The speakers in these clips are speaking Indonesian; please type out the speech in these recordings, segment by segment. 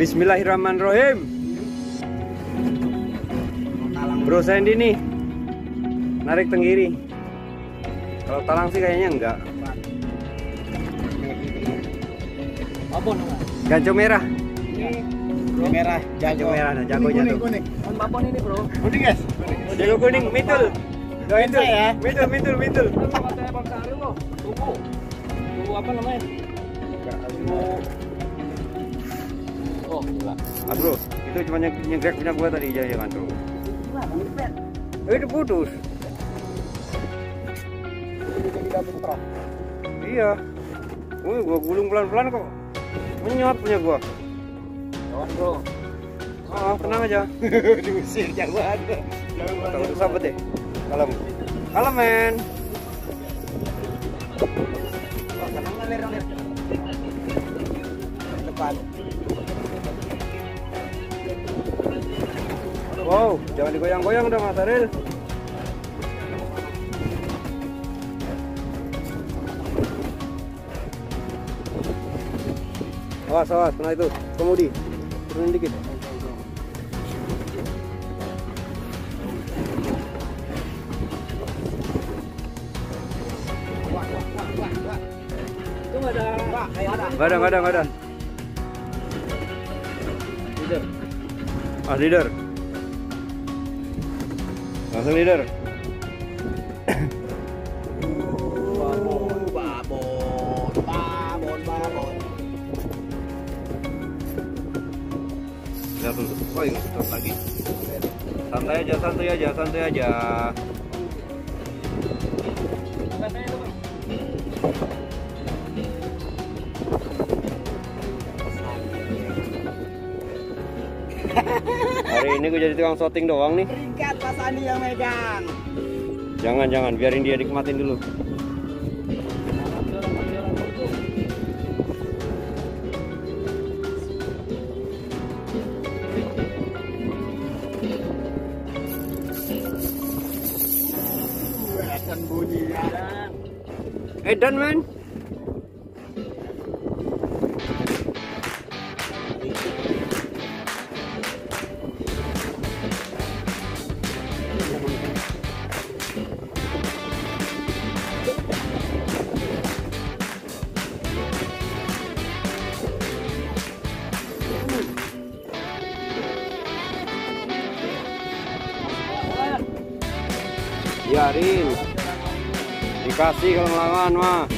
Bismillahirrahmanirrahim. Bro Sandy nih narik tenggiri. Kalau talang sih kayaknya enggak. Babon enggak? Ganco merah. Merah, Ganco merah, nah jagonya tuh. Kuning. Babon ini, Bro. Kuning, guys. Jago kuning, mitul. Doain tuh ya. Mitul. Katanya Bang Sari loh. Tunggu apa namanya? Oh, gila. Ah, bro, itu cuma nyegrek punya gua tadi, jangan bro. Itu putus. Iya. Gua gulung pelan-pelan kok. Menyot punya gua. Awas, Bro. Oh, tenang aja. Diusir jagoan. Kalau sahabat deh. Kalem. Kalem, men. Depan. Wow, jangan digoyang-goyang dong, Mas Aril. Awas, kena itu. Kemudi. Turunin dikit. Itu enggak ada. Enggak ada. Leader. Ah, leader. Langsung leader. Babon. Lihat dulu. Oh, ini stop lagi. Santai aja. Hari ini gue jadi tukang shooting doang nih. Peringkat Mas Andi yang megang. Jangan, biarin dia nikmatin dulu. Akan bunyi Edan, men. Biarin. Dikasih kalau ngelawan mah.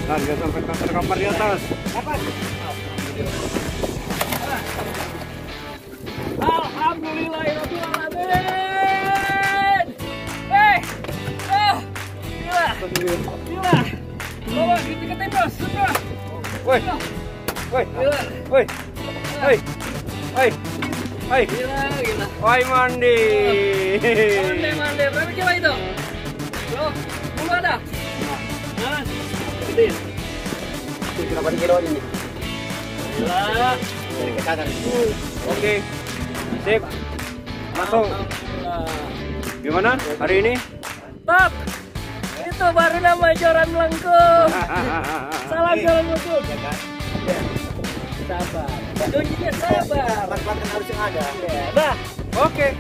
Nah, dia sampai kapar di atas. Alhamdulillahirrahmanirrahim. Gila. Bawa diketin bos, semua. Woi. Gila. Woi, mandi. Mande. Berapa kilo itu? Bro, belum ada. Nah, gede. Berapa kilo ini? Gila. Oke. Sip. Langsung. Gimana hari ini? Top. Itu baru nama joran melengkung. Salam joran melengkung. Sabar. Kuncinya sabar. Harus yang ada. Dah. Oke.